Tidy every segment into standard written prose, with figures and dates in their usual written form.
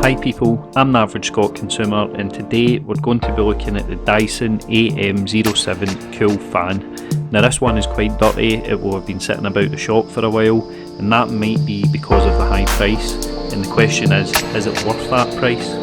Hi people, I'm the Average Scot Consumer, and today we're going to be looking at the Dyson AM07 Cool Fan. Now this one is quite dirty, it will have been sitting about the shop for a while, and that might be because of the high price, and the question is it worth that price?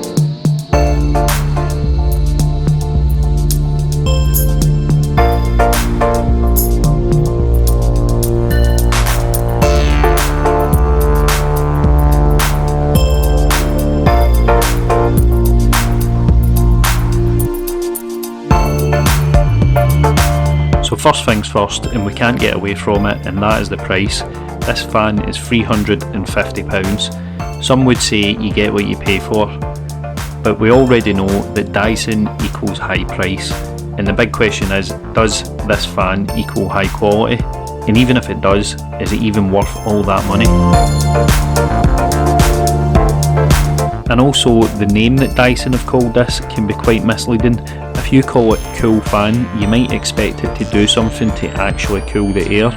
So first things first, and we can't get away from it, and that is the price. This fan is £350. Some would say you get what you pay for, but we already know that Dyson equals high price, and the big question is, does this fan equal high quality? And even if it does, is it even worth all that money? And also, the name that Dyson have called this can be quite misleading. If you call it Cool Fan, you might expect it to do something to actually cool the air,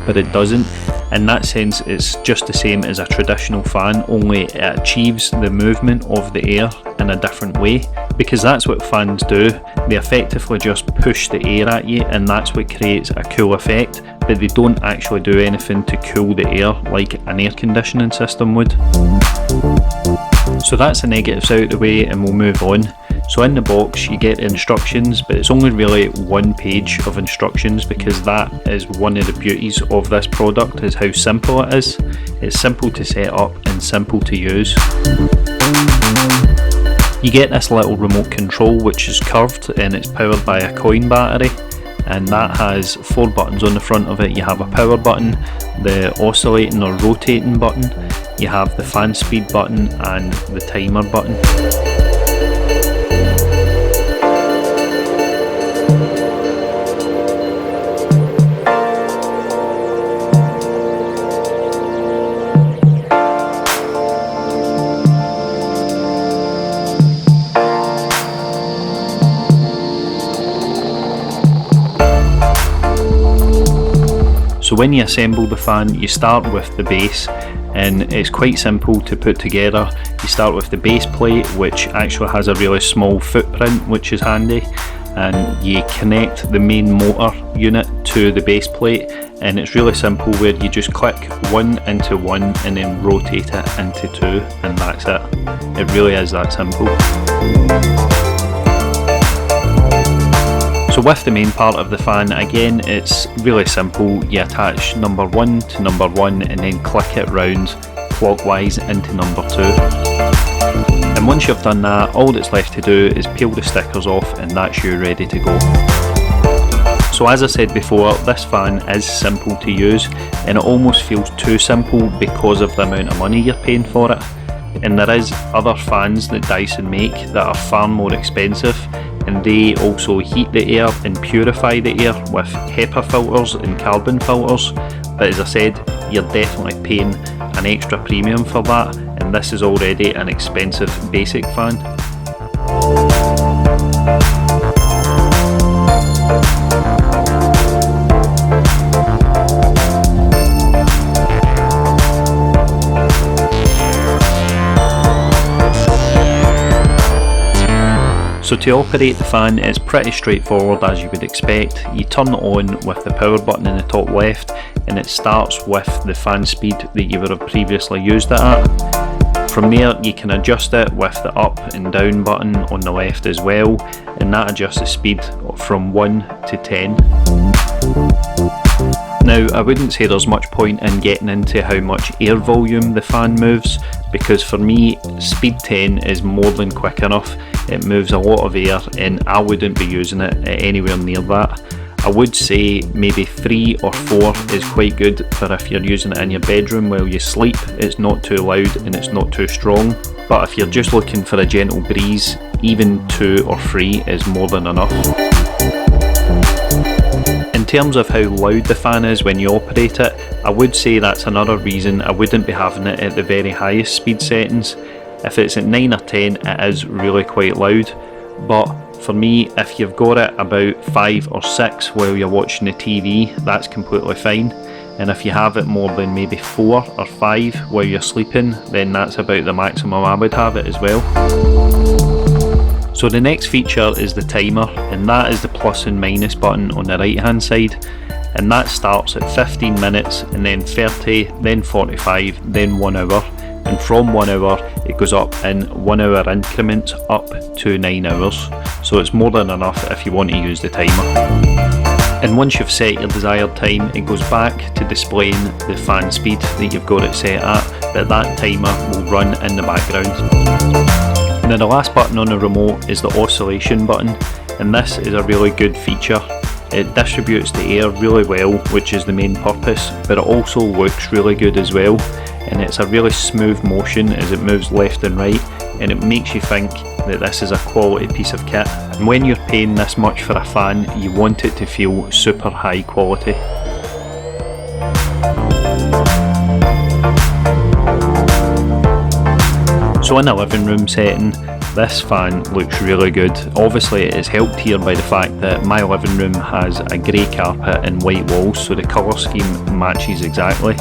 but it doesn't. In that sense, it's just the same as a traditional fan, only it achieves the movement of the air in a different way, because that's what fans do. They effectively just push the air at you, and that's what creates a cool effect, but they don't actually do anything to cool the air like an air conditioning system would. So that's the negatives out of the way, and we'll move on. So in the box you get instructions, but it's only really one page of instructions, because that is one of the beauties of this product, is how simple it is. It's simple to set up and simple to use. You get this little remote control which is curved, and it's powered by a coin battery, and that has 4 buttons on the front of it. You have a power button, the oscillating or rotating button, you have the fan speed button, and the timer button. So when you assemble the fan, you start with the base, and it's quite simple to put together. You start with the base plate, which actually has a really small footprint, which is handy, and you connect the main motor unit to the base plate, and it's really simple, where you just click one into one and then rotate it into two, and that's it. It really is that simple. So with the main part of the fan, again, it's really simple. You attach number 1 to number 1 and then click it round clockwise into number 2. And once you've done that, all that's left to do is peel the stickers off, and that's you ready to go. So as I said before, this fan is simple to use, and it almost feels too simple because of the amount of money you're paying for it. And there is other fans that Dyson make that are far more expensive, and they also heat the air and purify the air with HEPA filters and carbon filters, but as I said, you're definitely paying an extra premium for that, and this is already an expensive basic fan. So to operate the fan, it's pretty straightforward, as you would expect. You turn it on with the power button in the top left, and it starts with the fan speed that you would have previously used it at. From there you can adjust it with the up and down button on the left as well, and that adjusts the speed from 1 to 10. Now, I wouldn't say there's much point in getting into how much air volume the fan moves, because for me, speed 10 is more than quick enough. It moves a lot of air, and I wouldn't be using it at anywhere near that. I would say maybe 3 or 4 is quite good for if you're using it in your bedroom while you sleep. It's not too loud and it's not too strong, but if you're just looking for a gentle breeze, even 2 or 3 is more than enough. In terms of how loud the fan is when you operate it, I would say that's another reason I wouldn't be having it at the very highest speed settings. If it's at 9 or 10, it is really quite loud, but for me, if you've got it about 5 or 6 while you're watching the TV, that's completely fine. and if you have it more than maybe 4 or 5 while you're sleeping, then that's about the maximum I would have it as well. So the next feature is the timer, and that is the plus and minus button on the right hand side, and that starts at 15 minutes and then 30, then 45, then 1 hour, and from 1 hour it goes up in 1 hour increments up to 9 hours, so it's more than enough if you want to use the timer. And once you've set your desired time, it goes back to displaying the fan speed that you've got it set at, but that timer will run in the background. Now the last button on the remote is the oscillation button, and this is a really good feature. It distributes the air really well, which is the main purpose, but it also looks really good as well, and it's a really smooth motion as it moves left and right, and it makes you think that this is a quality piece of kit. And when you're paying this much for a fan, you want it to feel super high quality. So in a living room setting, this fan looks really good. Obviously it is helped here by the fact that my living room has a grey carpet and white walls, so the colour scheme matches exactly,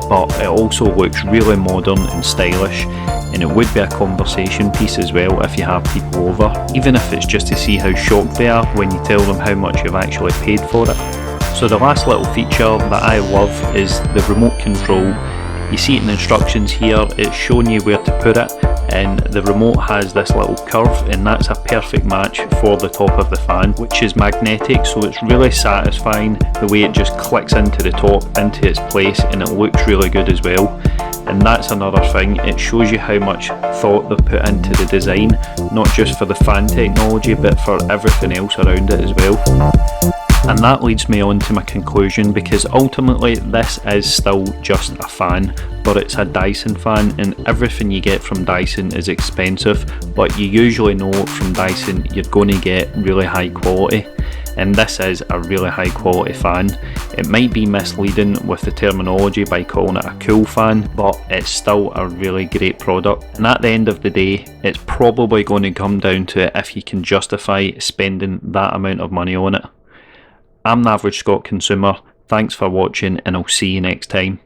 but it also looks really modern and stylish, and it would be a conversation piece as well if you have people over, even if it's just to see how shocked they are when you tell them how much you've actually paid for it. So the last little feature that I love is the remote control. You see it in the instructions here, it's showing you where to put it, and the remote has this little curve, and that's a perfect match for the top of the fan, which is magnetic, so it's really satisfying the way it just clicks into the top, into its place, and it looks really good as well. And that's another thing, it shows you how much thought they've put into the design, not just for the fan technology but for everything else around it as well. And that leads me on to my conclusion, because ultimately this is still just a fan, but it's a Dyson fan, and everything you get from Dyson is expensive, but you usually know from Dyson you're going to get really high quality, and this is a really high quality fan. It might be misleading with the terminology by calling it a cool fan, but it's still a really great product, and at the end of the day it's probably going to come down to if you can justify spending that amount of money on it. I'm the Average Scot Consumer, thanks for watching, and I'll see you next time.